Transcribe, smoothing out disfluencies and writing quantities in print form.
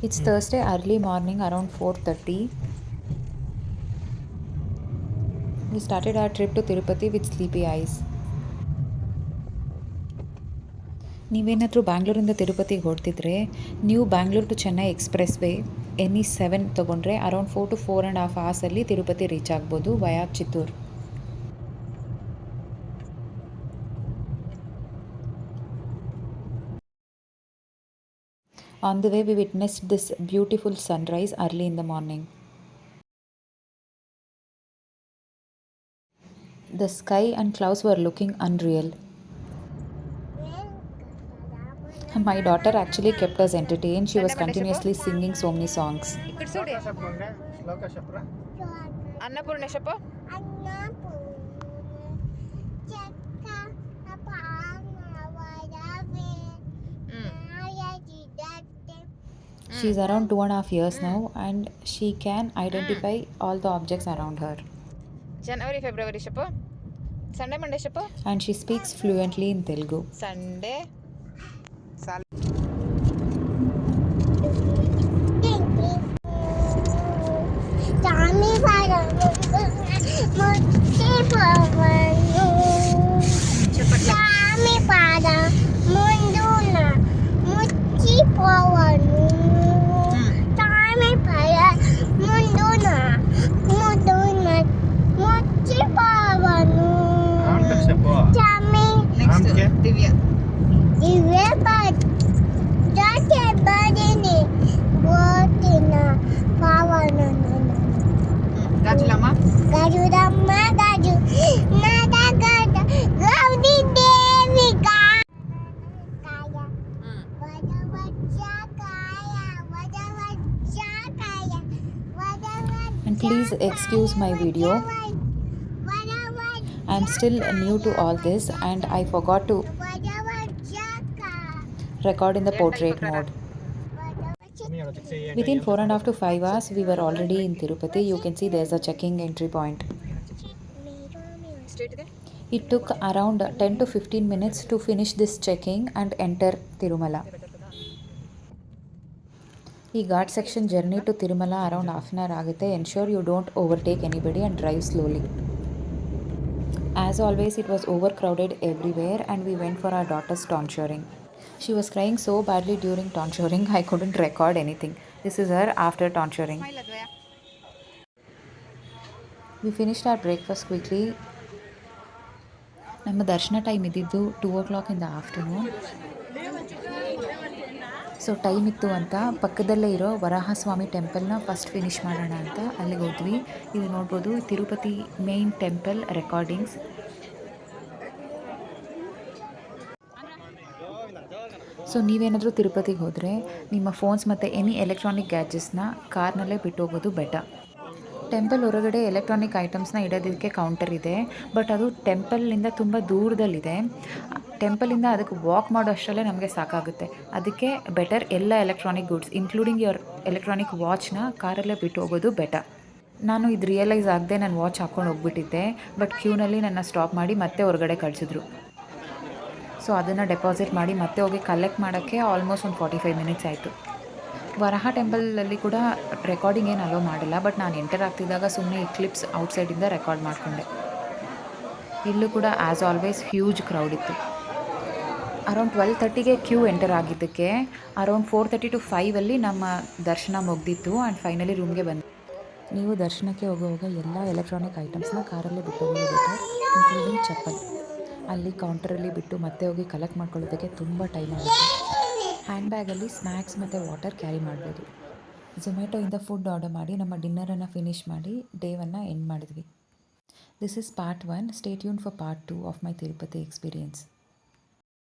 It's Thursday early morning around 4:30. We started our trip to Tirupati with sleepy eyes. ನೀವೇನಾದರೂ ಬ್ಯಾಂಗ್ಳೂರಿಂದ ತಿರುಪತಿಗೆ ಹೊರಟಿದ್ರೆ ನೀವು Bangalore to Chennai expressway NE7 ತೊಗೊಂಡ್ರೆ around 4 to 4.5 ಅವರ್ಸಲ್ಲಿ Tirupati reach ಆಗ್ಬೋದು via Chittoor. On the way, we witnessed this beautiful sunrise early in the morning. The sky and clouds were looking unreal. My daughter actually kept us entertained. She was continuously singing so many songs. ಅನ್ನಪೂರ್ಣೇಶಪ್ಪ She's around 2.5 years now and she can identify all the objects around her. January February ಶಪ್ಪ Sunday Monday ಶಪ್ಪ And she speaks fluently in Telugu. Sunday Divya Gajulamma And please excuse my video. I'm still new to all this and I forgot to record in the portrait mode. Within 4.5 to 5 hours, we were already in Tirupati. You can see there's a checking entry point. It took around 10 to 15 minutes to finish this checking and enter Tirumala. ಈ ghat section journey to Tirumala around half an hour ಆಗುತ್ತೆ. Ensure you don't overtake anybody and drive slowly. As always it was over crowded everywhere and we went for our daughter's tonsuring. She was crying so badly during tonsuring, I couldn't record anything. This is her after tonsuring. We finished our breakfast quickly. ನಮ್ಮ ದರ್ಶನ time ಇದ್ದಿದ್ದು 2 o'clock in the afternoon. So time ಇತ್ತು ಅಂತ ಪಕ್ಕದಲ್ಲೇ ಇರೋ Varahaswamy ಟೆಂಪಲ್ನ first finish ಮಾಡೋಣ ಅಂತ ಅಲ್ಲಿಗೆ ಹೋದ್ವಿ. ಇದು ನೋಡ್ಬೋದು Tirupati main temple recordings. So ನೀವೇನಾದರೂ ತಿರುಪತಿಗೆ ಹೋದರೆ ನಿಮ್ಮ ಫೋನ್ಸ್ ಮತ್ತು ಎನಿ ಎಲೆಕ್ಟ್ರಾನಿಕ್ ಗ್ಯಾಜೆಟ್ಸ್ನ ಕಾರ್ನಲ್ಲೇ ಬಿಟ್ಟು ಹೋಗೋದು ಬೆಟರ್. ಟೆಂಪಲ್ ಹೊರಗಡೆ ಎಲೆಕ್ಟ್ರಾನಿಕ್ ಐಟಮ್ಸ್ನ ಇಡೋದಕ್ಕೆ ಕೌಂಟರ್ ಇದೆ, ಬಟ್ ಅದು ಟೆಂಪಲ್ನಿಂದ ತುಂಬ ದೂರದಲ್ಲಿದೆ. ಟೆಂಪಲಿಂದ ಅದಕ್ಕೆ ವಾಕ್ ಮಾಡೋ ಅಷ್ಟರಲ್ಲೇ ನಮಗೆ ಸಾಕಾಗುತ್ತೆ. ಅದಕ್ಕೆ ಬೆಟರ್ ಎಲ್ಲ electronic goods including your electronic ವಾಚ್ನ ಕಾರಲ್ಲೇ ಬಿಟ್ಟು ಹೋಗೋದು ಬೆಟರ್. ನಾನು ಇದು ರಿಯಲೈಸ್ ಆಗದೆ ನಾನು ವಾಚ್ ಹಾಕ್ಕೊಂಡು ಹೋಗ್ಬಿಟ್ಟಿದ್ದೆ, ಬಟ್ ಕ್ಯೂನಲ್ಲಿ ನನ್ನ ಸ್ಟಾಪ್ ಮಾಡಿ ಮತ್ತೆ ಹೊರಗಡೆ ಕಳಿಸಿದ್ರು. ಸೊ ಅದನ್ನು ಡೆಪಾಸಿಟ್ ಮಾಡಿ ಮತ್ತೆ ಹೋಗಿ ಕಲೆಕ್ಟ್ ಮಾಡೋಕ್ಕೆ ಆಲ್ಮೋಸ್ಟ್ ಒಂದು 45 ಮಿನಿಟ್ಸ್ ಆಯಿತು. ವರಾಹ ಟೆಂಪಲಲ್ಲಿ ಕೂಡ ರೆಕಾರ್ಡಿಂಗ್ ಏನು ಅಲೋ ಮಾಡಿಲ್ಲ, ಬಟ್ ನಾನು ಎಂಟರ್ ಆಗ್ತಿದ್ದಾಗ ಸುಮ್ಮನೆ ಈ ಕ್ಲಿಪ್ಸ್ ಔಟ್ಸೈಡಿಂದ ರೆಕಾರ್ಡ್ ಮಾಡಿಕೊಂಡೆ. ಇಲ್ಲೂ ಕೂಡ ಆ್ಯಸ್ ಆಲ್ವೇಸ್ ಹ್ಯೂಜ್ ಕ್ರೌಡ್ ಇತ್ತು. ಅರೌಂಡ್ 12:30ಗೆ ಕ್ಯೂ ಎಂಟರ್ ಆಗಿದ್ದಕ್ಕೆ ಅರೌಂಡ್ 4:30 to 5 ನಮ್ಮ ದರ್ಶನ ಮುಗ್ದಿತ್ತು ಆ್ಯಂಡ್ ಫೈನಲಿ ರೂಮ್ಗೆ ಬಂದು. ನೀವು ದರ್ಶನಕ್ಕೆ ಹೋಗುವಾಗ ಎಲ್ಲ ಎಲೆಕ್ಟ್ರಾನಿಕ್ ಐಟಮ್ಸ್ನ ಕಾರಲ್ಲೇ ಬಿಟ್ಟು ಹೋಗೋದು ಬೆಟರ್, ಇನ್ಕ್ಲೂಡಿಂಗ್ ಚಪ್ಪಲ್. ಅಲ್ಲಿ ಕೌಂಟರಲ್ಲಿ ಬಿಟ್ಟು ಮತ್ತೆ ಹೋಗಿ ಕಲೆಕ್ಟ್ ಮಾಡ್ಕೊಳ್ಳೋದಕ್ಕೆ ತುಂಬ ಟೈಮ್ ಆಗುತ್ತೆ. ಹ್ಯಾಂಡ್ ಬ್ಯಾಗಲ್ಲಿ ಸ್ನ್ಯಾಕ್ಸ್ ಮತ್ತು ವಾಟರ್ ಕ್ಯಾರಿ ಮಾಡ್ಬೋದು. ಝೊಮ್ಯಾಟೊಯಿಂದ ಫುಡ್ ಆರ್ಡರ್ ಮಾಡಿ ನಮ್ಮ ಡಿನ್ನರನ್ನು ಫಿನಿಷ್ ಮಾಡಿ ಡೇವನ್ನು ಎಂಡ್ ಮಾಡಿದ್ವಿ. This is part 1. Stay tuned for part 2 of my Tirupati experience.